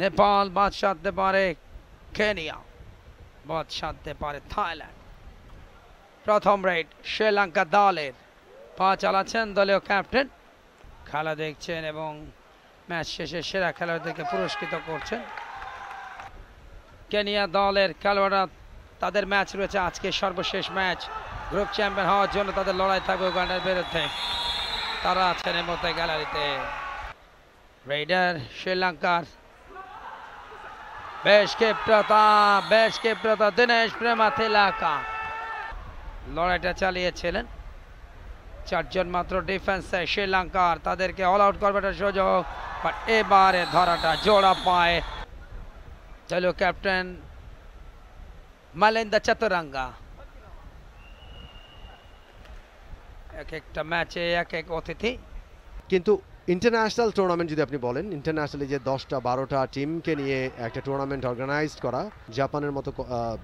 নেপাল বাদ সাধতে পারে কেনিয়া, বাদ সাধতে পারে থাইল্যান্ড। প্রথম রেড শ্রীলঙ্কা দলের, পা চালাচ্ছেন দলীয় ক্যাপ্টেন, খেলা দেখছেন এবং ম্যাচ শেষে সেরা খেলোয়াড়দেরকে পুরস্কৃত করছেন। কেনিয়া দলের খেলোয়াড়রা, তাদের ম্যাচ রয়েছে আজকে সর্বশেষ ম্যাচ, গ্রুপ চ্যাম্পিয়ন হওয়ার জন্য তাদের লড়াই থাকবে উগান্ডার বিরুদ্ধে। তারা আছেন এর মধ্যে গ্যালারিতে। রেডার শ্রীলঙ্কার বেশ ক্ষিপ্রতা দিনেশ প্রেমাথিলাকা লড়াইটা চালিয়েছিলেন। চারজন মাত্র ডিফেন্সে শ্রীলঙ্কার, তাদেরকে অল আউট করবে একটা সুযোগ, বাট এবারে ধরাটা জোড়া পায় দলীয় ক্যাপ্টেন মালিন্দা চতুরাঙ্গা। এক একটা ম্যাচে এক এক অতিথি। কিন্তু ইন্টারন্যাশনাল টুর্নামেন্ট যদি আপনি বলেন, ইন্টারন্যাশনালি যে 10টা 12টা টিমকে নিয়ে একটা টুর্নামেন্ট অর্গানাইজ করা, জাপানের মতো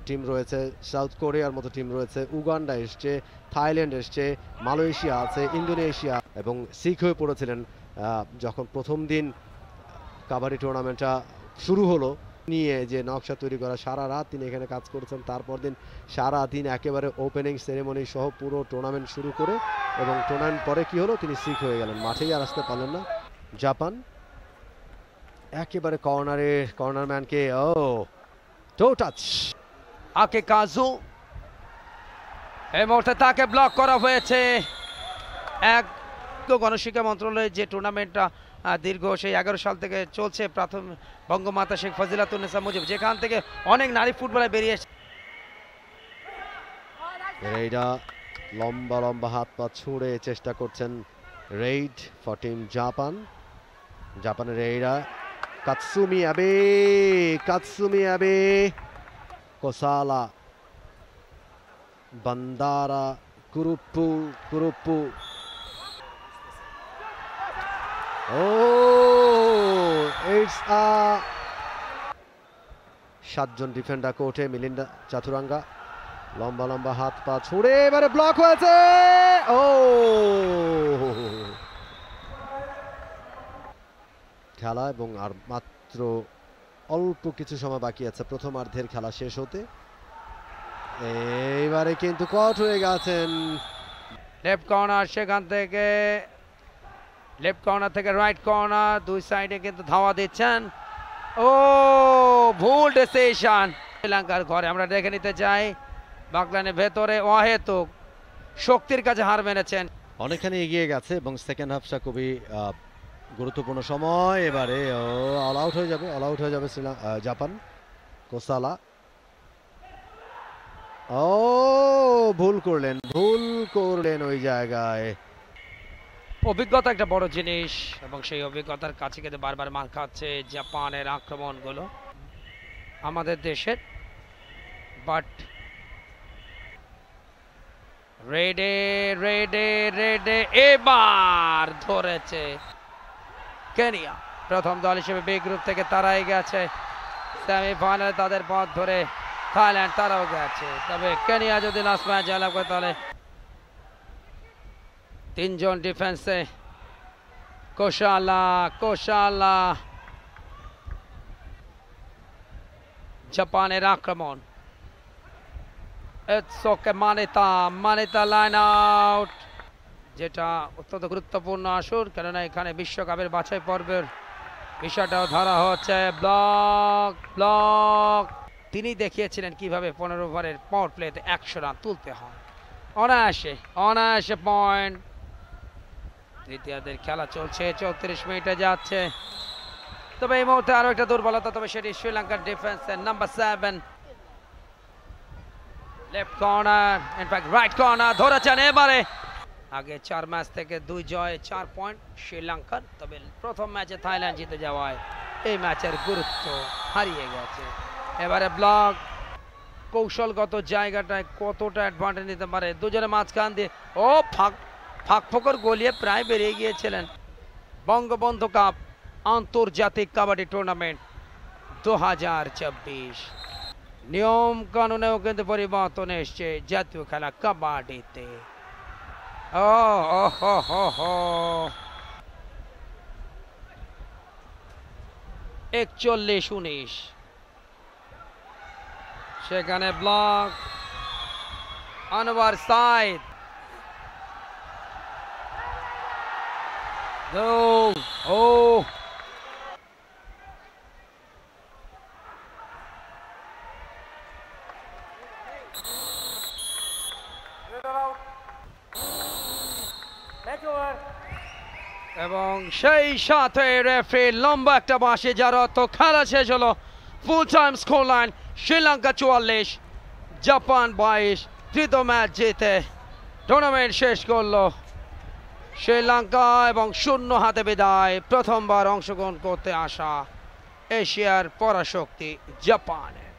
টিম রয়েছে, সাউথ কোরিয়ার মতো টিম রয়েছে, উগান্ডা এসছে, থাইল্যান্ড এসছে, মালয়েশিয়া আছে, ইন্দোনেশিয়া, এবং শিখ হয়ে পড়েছিলেন যখন প্রথম দিন কাবাডি টুর্নামেন্টটা শুরু হলো, নিয়ে যে নকশা তৈরি করা, সারা রাত তিনি এখানে কাজ করেছেন। তারপর দিন সারা দিন একেবারে ওপেনিং সেরেমনি সহ পুরো টুর্নামেন্ট শুরু করে, এবং টুর্নামেন্ট পরে কি হলো, তিনি শিখ হয়ে গেলেন, মাঠেই আর আসতে পারলেন না। জাপান একেবারে কর্নার ম্যানকে টো টাচ আকেকাজু, এই মুহূর্তে তাকে ব্লক করা হয়েছে। এক গণশিক্ষা মন্ত্রণালয়ের যে টুর্নামেন্টটা দীর্ঘ সেই 11 সাল থেকে চলছে, প্রথম বঙ্গমাতা শেখ ফজিলাতুন্নেসা মুজিব, যেখান থেকে অনেক নারী ফুটবলার বেরিয়ে এসেছে। রেইডা লম্বা লম্বা হাত পা ছুঁড়ে চেষ্টা করছেন রেইড ফর টিম জাপান। জাপানের রেইডা কাতসুমি আবে কোসালা বান্দারা কুরুপ্পু ইটস 7জন ডিফেন্ডার কোর্টে। মিলিন্দা চাতুরাঙ্গা লম্বা লম্বা হাত পা ছুঁড়ে এবারে ব্লক হয়েছে। খেলা এবং আর মাত্র অল্প কিছু সময় বাকি আছে প্রথমার্ধের খেলা শেষ হতে। এইবারে কিন্তু কট হয়ে গেছেন লেফট কর্নার, সেখান থেকে লেফট কর্নার থেকে রাইট কর্নার, দুই সাইডে কিন্তু ধাওয়া দিচ্ছেন। ভুল ডিসিশন শ্রীলঙ্কার ঘরে। আমরা দেখে নিতে চাই, বাগলানের ভেতরে অহেতুক শক্তির কাছে হার মেনেছেন। অনেকখানি এগিয়ে গেছে এবং সেকেন্ড হাফটা খুবই গুরুত্বপূর্ণ সময়। এবারে অল আউট হয়ে যাবে জাপান। কোসালা ভুল করলেন ওই জায়গায়। অভিজ্ঞতা একটা বড় জিনিস, এবং সেই অভিজ্ঞতার কাছে কিন্তু বারবার মার খাচ্ছে জাপানের আক্রমণগুলো আমাদের দেশের। বাট রেডে এবার ধরেছে কেনিয়া। প্রথম দল হিসেবে বি গ্রুপ থেকে তারাই গেছে সেমিফাইনালে, তাদের পথ ধরে থাইল্যান্ড তারাও গেছে। তবে কেনিয়া যদি লাস্ট ম্যাচ জয়লাভ করে, তাহলে 3 জন ডিফেন্সে কোশালা জাপানের আক্রমণ। মানিতা লাইন আউট, যেটা অত্যন্ত গুরুত্বপূর্ণ আসর, কেননা এখানে বিশ্বকাপের বাছাই পর্বের বিষয়টাও ধরা হচ্ছে। ব্লক তিনি দেখিয়েছিলেন কিভাবে 15 ওভারের পাওয়ার প্লেতে 100 রান তুলতে হয় অনায়াসে পয়েন্ট। দ্বিতীয়ার্ধের খেলা চলছে, 34 মিনিটে যাচ্ছে। তবে এই মুহূর্তে আরো একটা দুর্বলতা, তবে সেটি শ্রীলঙ্কার ডিফেন্সের number 7 left corner, in fact right corner ধরেছেন এবারে। আগে 4 ম্যাচ থেকে 2 জয় 4 পয়েন্ট শ্রীলঙ্কার। তবে প্রথম ম্যাচে থাইল্যান্ড জিতে যাওয়ায় এই ম্যাচের গুরুত্ব হারিয়ে গেছে। এবারে ব্লক, কৌশলগত জায়গাটায় কতটা অ্যাডভান্টেজ নিতে পারে দুজনে মাঝখান দিয়ে। ফাঁক ফোকর গলিয়ে প্রায় বেরিয়ে গিয়েছিলেন। বঙ্গবন্ধু কাপ আন্তর্জাতিক কাবাডি টুর্নামেন্ট 2024, নিয়ম কানুনেও কিন্তু পরিবর্তন এসছে জাতীয় খেলা কাবাডিতে। 41-19। সেখানে ব্লক আনোয়ার সাইদ, ও এবং সেই সাথে রেফারি লম্বা একটা বাঁশি, যার অর্থ খেলা শেষ হলো। Full time score line Sri Lanka 44, Japan 22। তৃতীয় ম্যাচ জিতে টুর্নামেন্ট শেষ করলো শ্রীলঙ্কা এবং শূন্য হাতে বিদায় প্রথমবার অংশগ্রহণ করতে আসা এশিয়ার পরাশক্তি জাপানের।